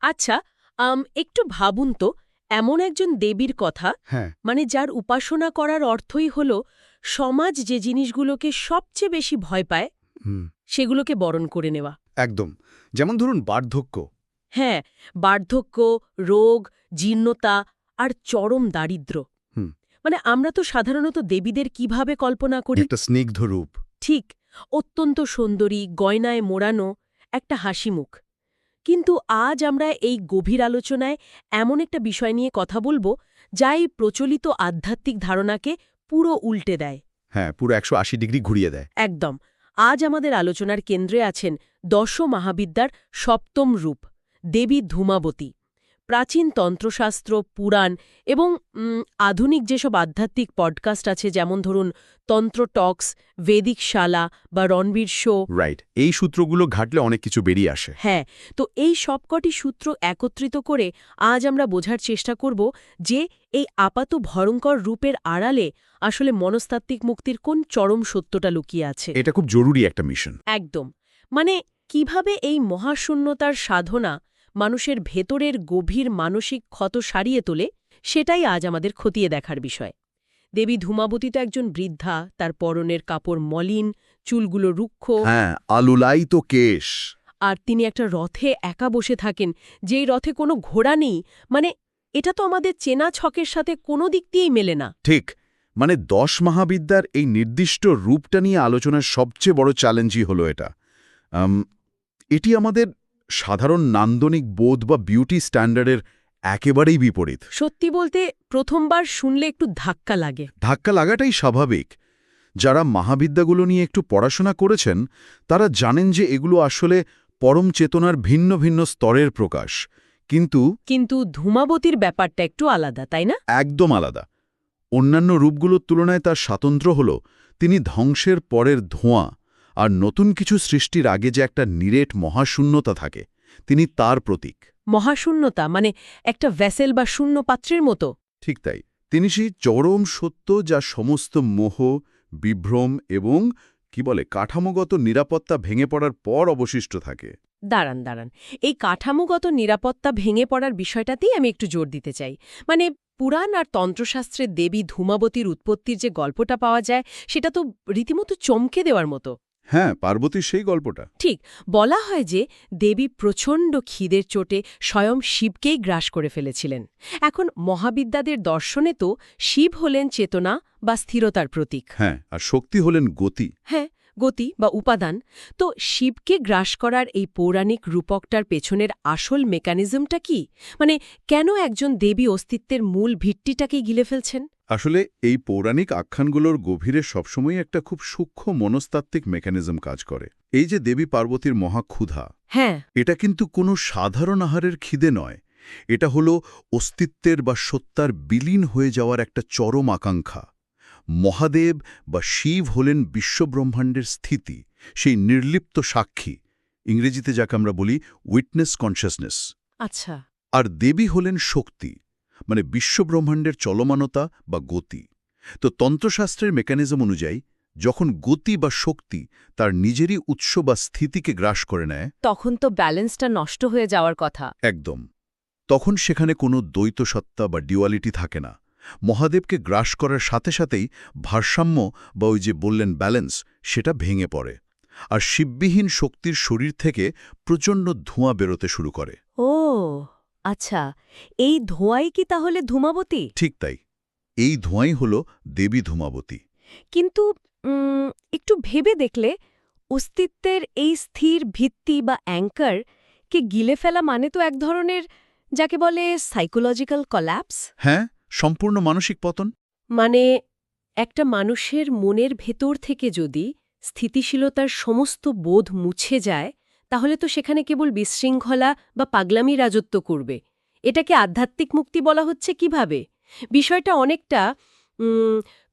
আচ্ছা, একটু ভাবুন তো, এমন একজন দেবীর কথা, হ্যাঁ। মানে যার উপাসনা করার অর্থই হল সমাজ যে জিনিসগুলোকে সবচেয়ে বেশি ভয় পায় হুম। সেগুলোকে বরণ করে নেওয়া। একদম। যেমন ধরুন বার্ধক্য। হ্যাঁ, বার্ধক্য, রোগ, জীর্ণতা আর চরম দারিদ্র্য। হুম। মানে আমরা তো সাধারণত দেবীদের কিভাবে কল্পনা করি? একটা স্নিগ্ধ রূপ। ঠিক, অত্যন্ত সুন্দরী, গয়নায় মোড়ানো, একটা হাসিমুখ। কিন্তু আজ আমরা এই গভীর আলোচনায় এমন একটা বিষয় নিয়ে কথা বলবো যা এই প্রচলিত আধ্যাত্মিক ধারণাকে পুরো উল্টে দেয়। হ্যাঁ, পুরো 180 ডিগ্রি ঘুরিয়ে দেয়। একদম। আজ আমাদের আলোচনার কেন্দ্রে আছেন দশ মহাবিদ্যার সপ্তম রূপ, দেবী ধূমাবতী। প্রাচীন তন্ত্রশাস্ত্র, পুরাণ এবং আধুনিক যেসব আধ্যাত্মিক পডকাস্ট আছে, যেমন ধরুন তন্ত্র টক্স, বেদিক শালা বা রণবীর শো। রাইট। এই সূত্রগুলো ঘাটলে অনেক কিছু বেরিয়ে আসে। হ্যাঁ, তো এই সবকটি সূত্র একত্রিত করে আজ আমরা বোঝার চেষ্টা করব যে এই আপাত ভয়ঙ্কর রূপের আড়ালে আসলে মনস্তাত্ত্বিক মুক্তির কোন চরম সত্যটা লুকিয়ে আছে। এটা খুব জরুরি একটা মিশন। একদম। মানে কিভাবে এই মহাশূন্যতার সাধনা মানুষের ভেতরের গভীর মানসিক ক্ষত সারিয়ে তোলে, সেটাই আজ আমাদের খতিয়ে দেখার বিষয়। দেবী ধূমাবতী তো একজন বৃদ্ধা, তার পরনের কাপড় মলিন, চুলগুলো রুক্ষ। হ্যাঁ, আলুলাই তো কেশ। আর তিনি একটা রথে একা বসে থাকেন, যেই রথে কোনো ঘোড়া নেই। মানে এটা তো আমাদের চেনা ছকের সাথে কোনো দিক দিয়েই মেলে না। ঠিক। মানে 10 মহাবিদ্যার এই নির্দিষ্ট রূপটা নিয়ে আলোচনার সবচেয়ে বড় চ্যালেঞ্জই হলো এটা। এটি আমাদের সাধারণ নান্দনিক বোধ বা বিউটি স্ট্যান্ডার্ডের একেবারেই বিপরীত। সত্যি বলতে প্রথমবার শুনলে একটু ধাক্কা লাগে। ধাক্কা লাগাটাই স্বাভাবিক। যারা মহাবিদ্যাগুলো নিয়ে একটু পড়াশোনা করেছেন তারা জানেন যে এগুলো আসলে পরম চেতনার ভিন্ন ভিন্ন স্তরের প্রকাশ। কিন্তু ধূমাবতীর ব্যাপারটা একটু আলাদা, তাই না? একদম আলাদা। অন্যান্য রূপগুলোর তুলনায় তার স্বাতন্ত্র্য হল তিনি ধ্বংসের পরের ধোঁয়া আর নতুন কিছু সৃষ্টির আগে যে একটা নিরেট মহাশূন্যতা থাকে, তিনি তার প্রতীক। মহাশূন্যতা মানে একটা ভেসেল বা শূন্য পাত্রের মতো। ঠিক তাই। তিনি সেই চরম সত্য যা সমস্ত মোহ, বিভ্রম এবং কাঠামোগত নিরাপত্তা ভেঙে পড়ার পর অবশিষ্ট থাকে। দাঁড়ান, এই কাঠামোগত নিরাপত্তা ভেঙে পড়ার বিষয়টাতেই আমি একটু জোর দিতে চাই। মানে পুরাণ আর তন্ত্রশাস্ত্রের দেবী ধূমাবতীর উৎপত্তির যে গল্পটা পাওয়া যায়, সেটা তো রীতিমতো চমকে দেওয়ার মতো। হ্যাঁ, পার্বতীর সেই গল্পটা। ঠিক, বলা হয় যে দেবী প্রচণ্ড খিদের চোটে স্বয়ং শিবকেই গ্রাস করে ফেলেছিলেন। এখন মহাবিদ্যাদের দর্শনে তো শিব হলেন চেতনা বা স্থিরতার প্রতীক। হ্যাঁ, আর শক্তি হলেন গতি। হ্যাঁ, গতি বা উপাদান। তো শিবকে গ্রাস করার এই পৌরাণিক রূপকটার পেছনের আসল মেকানিজমটা কি? মানে কেন একজন দেবী অস্তিত্বের মূল ভিত্তিটাকেই গিলে ফেলছেন? আসলে এই পৌরাণিক আখ্যানগুলোর গভীরে সবসময় একটা খুব সূক্ষ্ম মনস্তাত্ত্বিক মেকানিজম কাজ করে। এই যে দেবী পার্বতীর মহাক্ষুধা, হ্যাঁ, এটা কিন্তু কোনো সাধারণ আহারের খিদে নয়। এটা হলো অস্তিত্বের বা সত্তার বিলীন হয়ে যাওয়ার একটা চরম আকাঙ্ক্ষা। মহাদেব বা শিব হলেন বিশ্বব্রহ্মাণ্ডের স্থিতি, সেই নির্লিপ্ত সাক্ষী, ইংরেজিতে যাকে আমরা বলি উইটনেস কনশাসনেস। আচ্ছা। আর দেবী হলেন শক্তি, মানে বিশ্বব্রহ্মাণ্ডের চলমানতা বা গতি। তো তন্ত্রশাস্ত্রের মেকানিজম অনুযায়ী যখন গতি বা শক্তি তার নিজেরই উৎস বা স্থিতিকে গ্রাস করে নেয়, তখন তো ব্যালেন্সটা নষ্ট হয়ে যাওয়ার কথা। একদম, তখন সেখানে কোনো দ্বৈত সত্তা বা ডিওয়ালিটি থাকে না। মহাদেবকে গ্রাস করার সাথে সাথেই ভারসাম্য বা ওই যে বললেন ব্যালেন্স, সেটা ভেঙে পড়ে। আর শিববিহীন শক্তির শরীর থেকে প্রচণ্ড ধোঁয়া বেরোতে শুরু করে। ও আচ্ছা, এই ধোঁয়াই কি তাহলে ধূমাবতী? ঠিক তাই। এই ধোঁয়াই হল দেবী ধূমাবতী। কিন্তু একটু ভেবে দেখলে অস্তিত্বের এই স্থির ভিত্তি বা অ্যাঙ্কার কে গিলে ফেলা মানে তো এক ধরনের, যাকে বলে সাইকোলজিক্যাল কল্যাপস। হ্যাঁ, সম্পূর্ণ মানসিক পতন। মানে একটা মানুষের মনের ভেতর থেকে যদি স্থিতিশীলতার সমস্ত বোধ মুছে যায়, তাহলে তো সেখানে কেবল বিশৃঙ্খলা বা পাগলামি রাজত্ব করবে। এটাকে আধ্যাত্মিক মুক্তি বলা হচ্ছে কিভাবে? বিষয়টা অনেকটা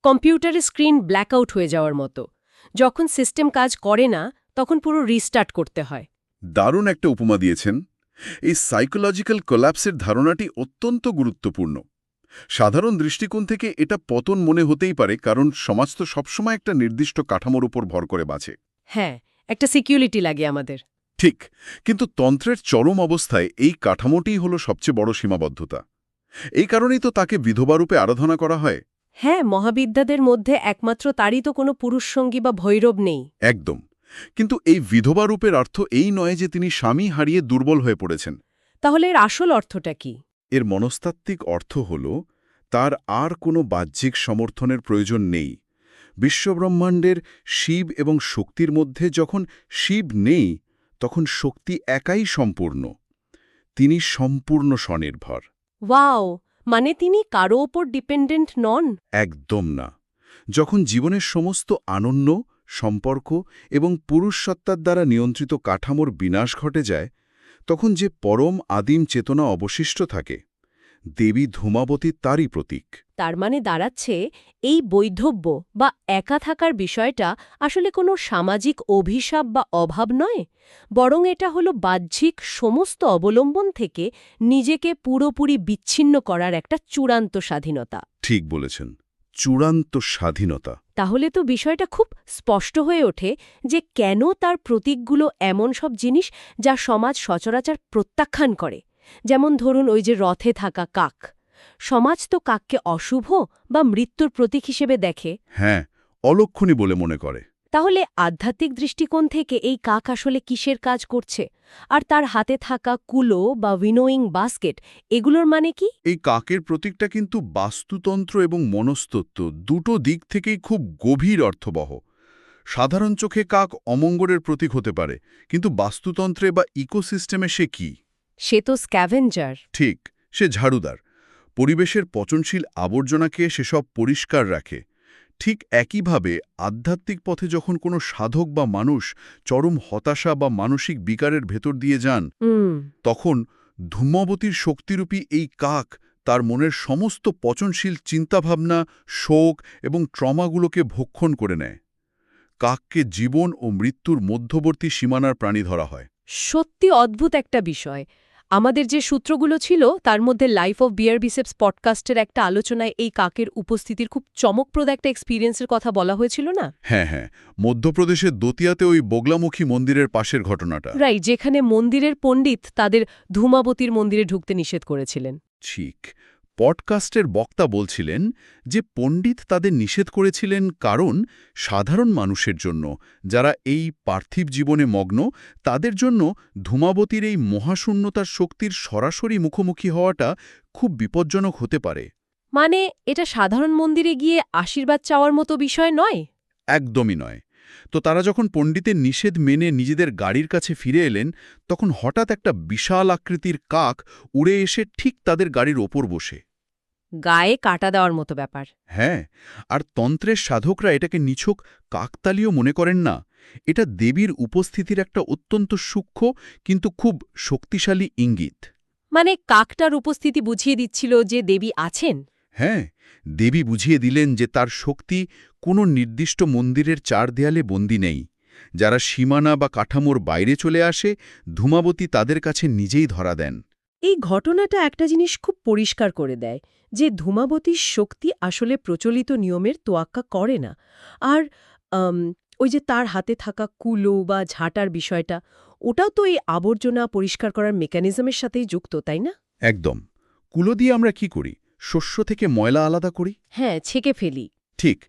কম্পিউটারের স্ক্রিন ব্ল্যাকআউট হয়ে যাওয়ার মতো। যখন সিস্টেম কাজ করে না, তখন পুরো রিস্টার্ট করতে হয়। দারুণ একটা উপমা দিয়েছেন। এই সাইকোলজিক্যাল কোল্যাপসের ধারণাটি অত্যন্ত গুরুত্বপূর্ণ। সাধারণ দৃষ্টিকোণ থেকে এটা পতন মনে হতেই পারে, কারণ সমাজ তো সবসময় একটা নির্দিষ্ট কাঠামোর উপর ভর করে বাঁচে। হ্যাঁ, একটা সিকিউরিটি লাগে আমাদের। ঠিক, কিন্তু তন্ত্রের চরম অবস্থায় এই কাঠামোটিই হল সবচেয়ে বড় সীমাবদ্ধতা। এই কারণেই তো তাকে বিধবারূপে আরাধনা করা হয়। হ্যাঁ, মহাবিদ্যাদের মধ্যে একমাত্র তারই তো কোনো পুরুষসঙ্গী বা ভৈরব নেই। একদম। কিন্তু এই বিধবা রূপের অর্থ এই নয় যে তিনি স্বামী হারিয়ে দুর্বল হয়ে পড়েছেন। তাহলে এর আসল অর্থটা কি? এর মনস্তাত্ত্বিক অর্থ হল তার আর কোনো বাহ্যিক সমর্থনের প্রয়োজন নেই। বিশ্বব্রহ্মাণ্ডের শিব এবং শক্তির মধ্যে যখন শিব নেই, তখন শক্তি একাই সম্পূর্ণ। তিনি সম্পূর্ণ স্বনির্ভর। ওয়াও! মানে তিনি কারো ওপর ডিপেন্ডেন্ট নন? একদম না। যখন জীবনের সমস্ত আনন্দ, সম্পর্ক এবং পুরুষ সত্তার দ্বারা নিয়ন্ত্রিত কাঠামোর বিনাশ ঘটে যায়, তখন যে পরম আদিম চেতনা অবশিষ্ট থাকে, দেবী ধূমাবতী তারই প্রতীক। তার মানে দাঁড়াচ্ছে এই বৈধব্য বা একা থাকার বিষয়টা আসলে কোনো সামাজিক অভিশাপ বা অভাব নয়, বরং এটা হলো বাহ্যিক সমস্ত অবলম্বন থেকে নিজেকে পুরোপুরি বিচ্ছিন্ন করার একটা চূড়ান্ত স্বাধীনতা। ঠিক বলেছেন, চূড়ান্ত স্বাধীনতা। তাহলে তো বিষয়টা খুব স্পষ্ট হয়ে ওঠে যে কেন তার প্রতীকগুলো এমন সব জিনিস যা সমাজ সচরাচর প্রত্যাখ্যান করে। যেমন ধরুন ওই যে রথে থাকা কাক। সমাজ তো কাককে অশুভ বা মৃত্যুর প্রতীক হিসেবে দেখে। হ্যাঁ, অলক্ষণী বলে মনে করে। তাহলে আধ্যাত্মিক দৃষ্টিকোণ থেকে এই কাক আসলে কিসের কাজ করছে? আর তার হাতে থাকা কুলো বা উইনোয়িং বাস্কেট, এগুলোর মানে কি? এই কাকের প্রতীকটা কিন্তু বাস্তুতন্ত্র এবং মনস্তত্ত্ব দুটো দিক থেকেই খুব গভীর অর্থবহ। সাধারণ চোখে কাক অমঙ্গলের প্রতীক হতে পারে, কিন্তু বাস্তুতন্ত্রে বা ইকোসিস্টেমে সে কি? সে তো স্ক্যাভেঞ্জার। ঠিক, সে ঝাড়ুদার। পরিবেশের পচনশীল আবর্জনাকে সেসব পরিষ্কার রাখে। ঠিক একইভাবে আধ্যাত্মিক পথে যখন কোনো সাধক বা মানুষ চরম হতাশা বা মানসিক বিকারের ভেতর দিয়ে যান, তখন ধূম্রবতীর শক্তিরূপী এই কাক তার মনের সমস্ত পচনশীল চিন্তাভাবনা, শোক এবং ট্রমাগুলোকে ভক্ষণ করে নেয়। কাককে জীবন ও মৃত্যুর মধ্যবর্তী সীমানার প্রাণী ধরা হয়। সত্যি অদ্ভুত একটা বিষয়। আমাদের যে সূত্রগুলো ছিল তার মধ্যে লাইফ অফ বিয়ার বিসেপস পডকাস্টের একটা আলোচনায় এই কাকের উপস্থিতির খুব চমকপ্রদ একটা এক্সপিরিয়েন্সের কথা বলা হয়েছিল না? হ্যাঁ হ্যাঁ, মধ্যপ্রদেশের দতিয়াতে ওই বগলামুখী মন্দিরের পাশের ঘটনাটা। রাইট, যেখানে মন্দিরের পণ্ডিত তাদের ধূমাবতীর মন্দিরে ঢুকতে নিষেধ করেছিলেন। ঠিক। পডকাস্টের বক্তা বলছিলেন যে পণ্ডিত তাদের নিষেধ করেছিলেন কারণ সাধারণ মানুষের জন্য, যারা এই পার্থিব জীবনে মগ্ন, তাদের জন্য ধূমাবতীর এই মহাশূন্যতার শক্তির সরাসরি মুখোমুখি হওয়াটা খুব বিপজ্জনক হতে পারে। মানে এটা সাধারণ মন্দিরে গিয়ে আশীর্বাদ চাওয়ার মতো বিষয় নয়? একদমই নয়। তো তারা যখন পণ্ডিতের নিষেধ মেনে নিজেদের গাড়ির কাছে ফিরে এলেন, তখন হঠাৎ একটা বিশাল আকৃতির কাক উড়ে এসে ঠিক তাদের গাড়ির ওপর বসে। গায়ে কাটা দেওয়ার মতো ব্যাপার। হ্যাঁ, আর তন্ত্রের সাধকরা এটাকে নিছক কাকতালীয় মনে করেন না। এটা দেবীর উপস্থিতির একটা অত্যন্ত সূক্ষ্ম কিন্তু খুব শক্তিশালী ইঙ্গিত। মানে কাকটার উপস্থিতি বুঝিয়ে দিচ্ছিল যে দেবী আছেন। হ্যাঁ, দেবী বুঝিয়ে দিলেন যে তার শক্তি কোনো নির্দিষ্ট মন্দিরের চার দেয়ালে বন্দী নেই। যারা সীমানা বা কাঠামোর বাইরে চলে আসে, ধূমাবতী তাদের কাছে নিজেই ধরা দেন। এই ঘটনাটা একটা জিনিস খুব পরিষ্কার করে দেয় যে ধূমাবতীর শক্তি আসলে প্রচলিত নিয়মের তোয়াক্কা করে না। আর ওই যে তার হাতে থাকা কুলো বা ঝাঁটার বিষয়টা, ওটাও তো এই আবর্জনা পরিষ্কার করার মেকানিজমের সাথেই যুক্ত, তাই না? একদম। কুলো দিয়ে আমরা কি করি? শস্য থেকে ময়লা আলাদা করি। হ্যাঁ, ছেঁকে ফেলি। ঠিক।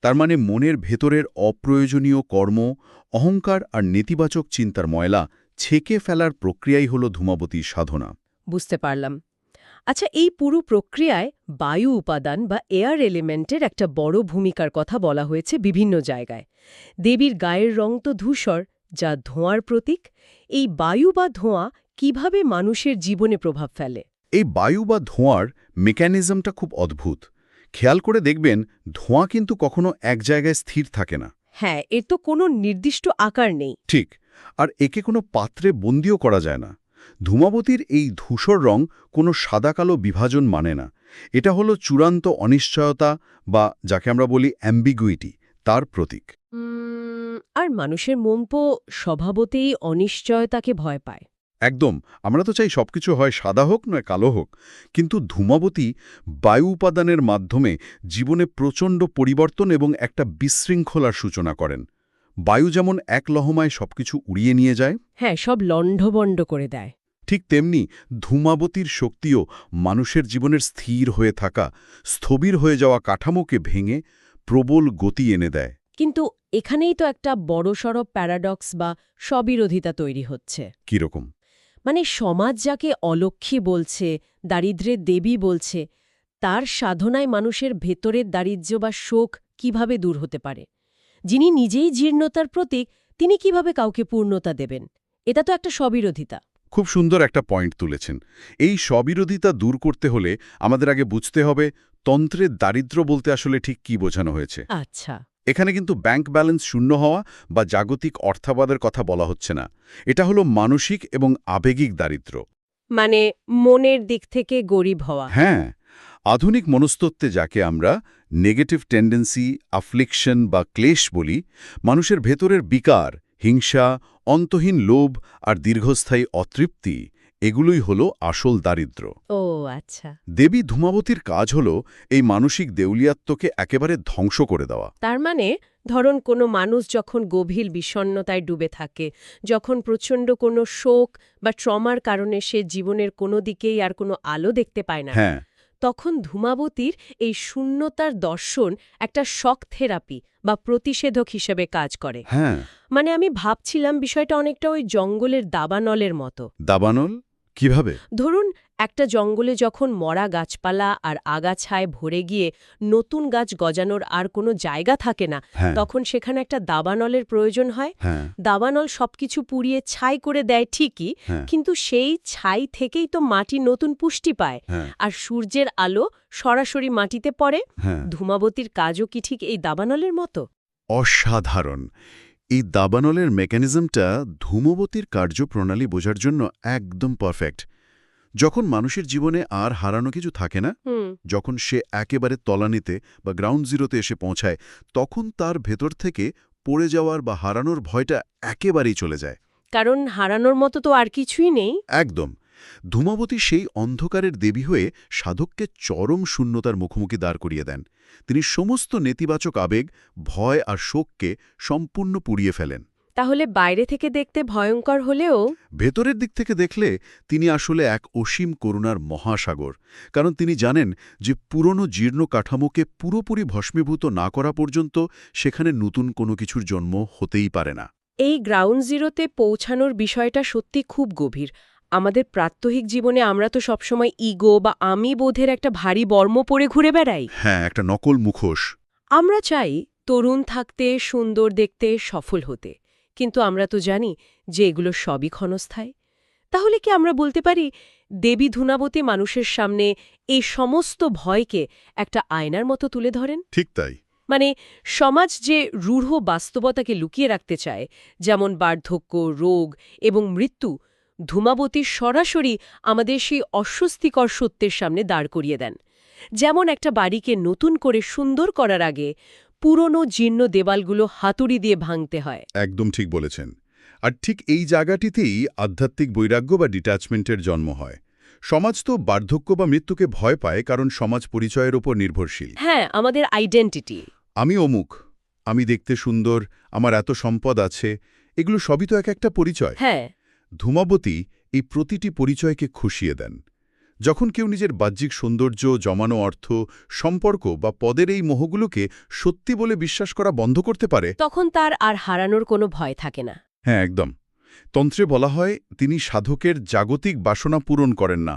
তার মানে মনের ভেতরের অপ্রয়োজনীয় কর্ম, অহংকার আর নেতিবাচক চিন্তার ময়লা ছেঁকে ফেলার প্রক্রিয়াই হল ধূমাবতীর সাধনা। বুঝতে পারলাম। আচ্ছা, এই পুরো প্রক্রিয়ায় বায়ু উপাদান বা এয়ার এলিমেন্টের একটা বড় ভূমিকার কথা বলা হয়েছে বিভিন্ন জায়গায়। দেবীর গায়ের রং তো ধূসর, যা ধোঁয়ার প্রতীক। এই বায়ু বা ধোঁয়া কিভাবে মানুষের জীবনে প্রভাব ফেলে? এই বায়ু বা ধোঁয়ার মেকানিজমটা খুব অদ্ভুত। খেয়াল করে দেখবেন, ধোঁয়া কিন্তু কখনো এক জায়গায় স্থির থাকে না। হ্যাঁ, এর তো কোনো নির্দিষ্ট আকার নেই। ঠিক। আর একে কোনো পাত্রে বন্দিও করা যায় না। ধূমাবতীর এই ধূসর রং কোনো সাদা-কালো বিভাজন মানে না। এটা হলো চূড়ান্ত অনিশ্চয়তা বা যাকে আমরা বলি অ্যাম্বিগুইটি, তার প্রতীক। আর মানুষের মন তো স্বভাবতেই অনিশ্চয়তাকে ভয় পায়। একদম। আমরা তো চাই সবকিছু হয় সাদা হোক নয় কালো হোক। কিন্তু ধূমাবতী বায়ু উপাদানের মাধ্যমে জীবনে প্রচণ্ড পরিবর্তন এবং একটা বিশৃঙ্খলার সূচনা করেন। বায়ু যেমন এক লহমায় সবকিছু উড়িয়ে নিয়ে যায়, হ্যাঁ, সব লণ্ডভণ্ড করে দেয়। ঠিক তেমনি ধূমাবতীর শক্তিও মানুষের জীবনের স্থির হয়ে থাকা, স্থবির হয়ে যাওয়া কাঠামোকে ভেঙে প্রবল গতি এনে দেয়। কিন্তু এখানেই তো একটা বড়সড় প্যারাডক্স বা স্ববিরোধিতা তৈরি হচ্ছে। কিরকম? মানে সমাজ যাকে অলক্ষ্মী বলছে, দারিদ্র্যের দেবী বলছে, তার সাধনায় মানুষের ভেতরের দারিদ্র্য বা শোক কিভাবে দূর হতে পারে? যিনি নিজেই জীর্ণতার প্রতীক, তিনি কিভাবে কাউকে পূর্ণতা দেবেন? এটা তো একটা স্ববিরোধিতা। খুব সুন্দর একটা পয়েন্ট তুলেছেন। এই স্ববিরোধিতা দূর করতে হলে আমাদের আগে বুঝতে হবে তন্ত্রের দারিদ্র্য বলতে আসলে ঠিক কি বোঝানো হয়েছে। আচ্ছা। এখানে কিন্তু ব্যাংক ব্যালেন্স শূন্য হওয়া বা জাগতিক অর্থাবাদের কথা বলা হচ্ছে না। এটা হলো মানসিক এবং আবেগিক দারিদ্র্য। মানে মনের দিক থেকে গরিব হওয়া। হ্যাঁ, আধুনিক মনস্তত্ত্বে যাকে আমরা নেগেটিভ টেন্ডেন্সি, আফ্লিকশন বা ক্লেশ বলি, মানুষের ভেতরের বিকার, হিংসা, অন্তহীন লোভ আর দীর্ঘস্থায়ী অতৃপ্তি, এগুলোই হলো আসল দারিদ্র্য। ও আচ্ছা। দেবী ধূমাবতীর কাজ হলো এই মানসিক দেউলিয়াত্বকে একেবারে ধ্বংস করে দেওয়া। তার মানে ধরুন কোনো মানুষ যখন গভীর বিষণ্ণতায় ডুবে থাকে, যখন প্রচণ্ড কোনো শোক বা ট্রমার কারণে সে জীবনের কোনো দিকেই আর কোনো আলো দেখতে পায় না, হ্যাঁ, তখন ধূমাবতীর এই শূন্যতার দর্শন একটা শক থেরাপি বা প্রতিষেধক হিসেবে কাজ করে। হ্যাঁ। মানে আমি ভাবছিলাম বিষয়টা অনেকটা ওই জঙ্গলের দাবানলের মতো। দাবানল? কিভাবে? ধরুন একটা জঙ্গলে যখন মরা গাছপালা আর আগাছায় ভরে গিয়ে নতুন গাছ গজানোর আর কোনো জায়গা থাকে না, হ্যাঁ, তখন সেখানে একটা দাবানলের প্রয়োজন হয়। হ্যাঁ, দাবানল সবকিছু পুড়িয়ে ছাই করে দেয় ঠিকই, হ্যাঁ, কিন্তু সেই ছাই থেকেই তো মাটি নতুন পুষ্টি পায়, হ্যাঁ, আর সূর্যের আলো সরাসরি মাটিতে পড়ে। হ্যাঁ। ধূমাবতীর কাজও কি ঠিক এই দাবানলের মতো? অসাধারণ! এই দাবানলের মেকানিজমটা ধূমবতীর কার্যপ্রণালী বোঝার জন্য একদম পারফেক্ট। যখন মানুষের জীবনে আর হারানো কিছু থাকে না, হুম। যখন সে একেবারে তলানিতে বা গ্রাউন্ড জিরোতে এসে পৌঁছায়, তখন তার ভেতর থেকে পড়ে যাওয়ার বা হারানোর ভয়টা একেবারেই চলে যায়। কারণ হারানোর মতো তো আর কিছুই নেই। একদম। ধূমাবতী সেই অন্ধকারের দেবী হয়ে সাধককে চরম শূন্যতার মুখোমুখি দাঁড় করিয়ে দেন। তিনি সমস্ত নেতিবাচক আবেগ, ভয় আর শোককে সম্পূর্ণ পুড়িয়ে ফেলেন। তাহলে বাইরে থেকে দেখতে ভয়ঙ্কর হলেও ভেতরের দিক থেকে দেখলে তিনি আসলে এক অসীম করুণার মহাসাগর। কারণ তিনি জানেন যে পুরনো জীর্ণ কাঠামোকে পুরোপুরি ভস্মীভূত না করা পর্যন্ত সেখানে নতুন কোনো কিছুর জন্ম হতেই পারে না। এই গ্রাউন্ড জিরোতে পৌঁছানোর বিষয়টা সত্যি খুব গভীর। আমাদের প্রাত্যহিক জীবনে আমরা তো সবসময় ইগো বা আমি বোধের একটা ভারী বর্ম পরে ঘুরে বেড়াই। হ্যাঁ, একটা নকল মুখোশ। আমরা চাই তরুণ থাকতে, সুন্দর দেখতে, সফল হতে, কিন্তু আমরা তো জানি যে এগুলো সবই ক্ষণস্থায়ী। তাহলে কি আমরা বলতে পারি দেবী ধূনাবতী মানুষের সামনে এই সমস্ত ভয়কে একটা আয়নার মতো তুলে ধরেন? ঠিক তাই। মানে সমাজ যে রূঢ় বাস্তবতাকে লুকিয়ে রাখতে চায়, যেমন বার্ধক্য, রোগ এবং মৃত্যু, ধূমাবতী সরাসরি আমাদের সেই অস্বস্তিকর সত্যের সামনে দাঁড় করিয়ে দেন। যেমন একটা বাড়িকে নতুন করে সুন্দর করার আগে পুরনো জীর্ণ দেওয়ালগুলো হাতুড়ি দিয়ে ভাঙতে হয়। একদম ঠিক বলেছেন। আর ঠিক এই জায়গাটিতেই আধ্যাত্মিক বৈরাগ্য বা ডিট্যাচমেন্টের জন্ম হয়। সমাজ তো বার্ধক্য বা মৃত্যুকে ভয় পায়, কারণ সমাজ পরিচয়ের উপর নির্ভরশীল। হ্যাঁ, আমাদের আইডেন্টিটি। আমি অমুক, আমি দেখতে সুন্দর, আমার এত সম্পদ আছে, এগুলো সবই তো এক একটা পরিচয়। হ্যাঁ। ধূমাবতী এই প্রতিটি পরিচয়কে খুশিয়ে দেন। যখন কেউ নিজের বাহ্যিক সৌন্দর্য, জমানো অর্থ, সম্পর্ক বা পদের এই মোহগুলোকে সত্যি বলে বিশ্বাস করা বন্ধ করতে পারে, তখন তার আর হারানোর কোনো ভয় থাকে না। হ্যাঁ একদম। তন্ত্রে বলা হয় তিনি সাধকের জাগতিক বাসনা পূরণ করেন না,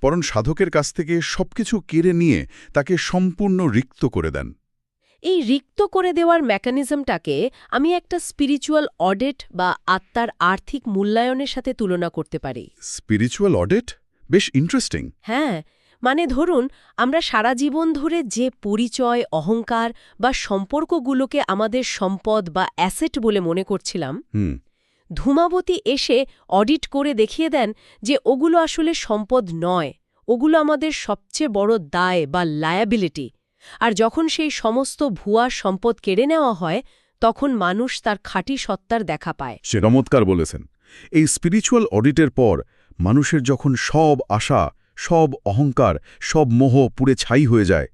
বরং সাধকের কাছ থেকে সবকিছু কেড়ে নিয়ে তাকে সম্পূর্ণ রিক্ত করে দেন। এই রিক্ত করে দেওয়ার মেকানিজমটাকে আমি একটা স্পিরিচুয়াল অডিট বা আত্মার আর্থিক মূল্যায়নের সাথে তুলনা করতে পারি। Spiritual audit? বেশ ইন্টারেস্টিং। হ্যাঁ, মানে ধরুন আমরা সারা জীবন ধরে যে পরিচয়, অহংকার বা সম্পর্কগুলোকে আমাদের সম্পদ বা অ্যাসেট বলে মনে করছিলাম, ধূমাবতী এসে অডিট করে দেখিয়ে দেন যে ওগুলো আসলে সম্পদ নয়, ওগুলো আমাদের সবচেয়ে বড় দায় বা লায়াবিলিটি। আর যখন সেই সমস্ত ভুয়া সম্পদ কেড়ে নেওয়া হয়, তখন মানুষ তার খাঁটি সত্তার দেখা পায়। সে চমৎকার বলেছেন। এই স্পিরিচুয়াল অডিটের পর মানুষের যখন সব আশা, সব অহংকার, সব মোহ পুড়ে ছাই হয়ে যায়,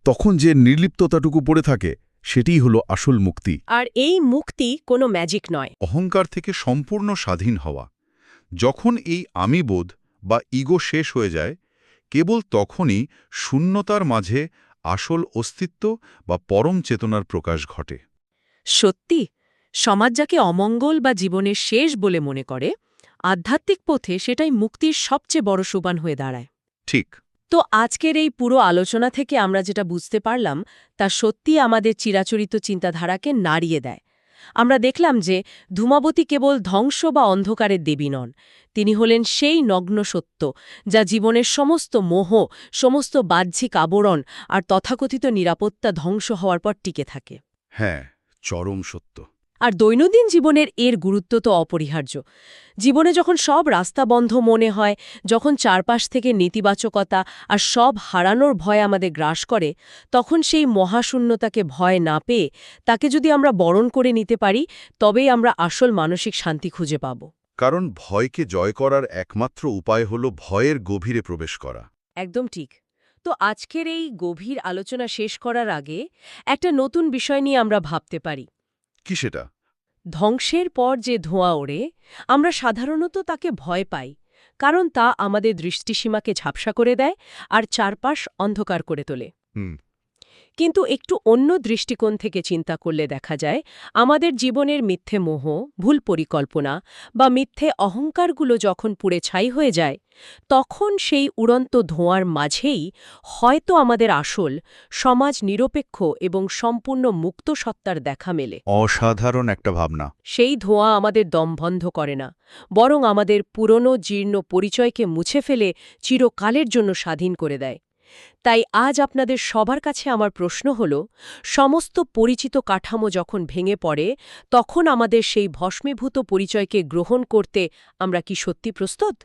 তখন যে নির্লিপ্ততাটুকু পড়ে থাকে, সেটিই হলো আসল মুক্তি। আর এই মুক্তি কোনো ম্যাজিক নয়। অহংকার থেকে সম্পূর্ণ স্বাধীন হওয়া। যখন এই আমিবোধ বা ইগো শেষ হয়ে যায়, কেবল তখনই শূন্যতার মাঝে আসল অস্তিত্ব বা পরম চেতনার প্রকাশ ঘটে। সত্যি, সমাজ যাকে অমঙ্গল বা জীবনের শেষ বলে মনে করে, আধ্যাত্মিক পথে সেটাই মুক্তির সবচেয়ে বড় সোপান হয়ে দাঁড়ায়। ঠিক। তো আজকের এই পুরো আলোচনা থেকে আমরা যেটা বুঝতে পারলাম তা সত্যি আমাদের চিরাচরিত চিন্তাধারাকে নাড়িয়ে দেয়। আমরা দেখলাম যে ধূমাবতী কেবল ধ্বংস বা অন্ধকারের দেবী নন, তিনি হলেন সেই নগ্ন সত্য যা জীবনের সমস্ত মোহ, সমস্ত বাহ্যিক আবরণ আর তথাকথিত নিরাপত্তা ধ্বংস হওয়ার পর টিকে থাকে। হ্যাঁ, চরম সত্য। আর দৈনন্দিন জীবনের এর গুরুত্ব তো অপরিহার্য। জীবনে যখন সব রাস্তা বন্ধ মনে হয়, যখন চারপাশ থেকে নেতিবাচকতা আর সব হারানোর ভয় আমাদের গ্রাস করে, তখন সেই মহাশূন্যতাকে ভয় না পেয়ে তাকে যদি আমরা বরণ করে নিতে পারি, তবেই আমরা আসল মানসিক শান্তি খুঁজে পাব। কারণ ভয়কে জয় করার একমাত্র উপায় হল ভয়ের গভীরে প্রবেশ করা। একদম ঠিক। তো আজকের এই গভীর আলোচনা শেষ করার আগে একটা নতুন বিষয় নিয়ে আমরা ভাবতে পারি। কি সেটা? ধ্বংসের পর যে ধোঁয়া ওড়ে, আমরা সাধারণত তাকে ভয় পাই, কারণ তা আমাদের দৃষ্টিসীমাকে ঝাপসা করে দেয় আর চারপাশ অন্ধকার করে তোলে। হুম। কিন্তু একটু অন্য দৃষ্টিকোণ থেকে চিন্তা করলে দেখা যায়, আমাদের জীবনের মিথ্যে মোহ, ভুল পরিকল্পনা বা মিথ্যে অহংকারগুলো যখন পুড়ে ছাই হয়ে যায়, তখন সেই উড়ন্ত ধোঁয়ার মাঝেই হয়তো আমাদের আসল, সমাজ নিরপেক্ষ এবং সম্পূর্ণ মুক্ত সত্তার দেখা মেলে। অসাধারণ একটা ভাবনা। সেই ধোঁয়া আমাদের দম বন্ধ করে না, বরং আমাদের পুরনো জীর্ণ পরিচয়কে মুছে ফেলে চিরকালের জন্য স্বাধীন করে দেয়। তাই আজ আপনাদের সবার কাছে আমার প্রশ্ন হল, সমস্ত পরিচিত কাঠামো যখন ভেঙে পড়ে, তখন আমাদের সেই ভস্মীভূত পরিচয়কে গ্রহণ করতে আমরা কি সত্যি প্রস্তুত?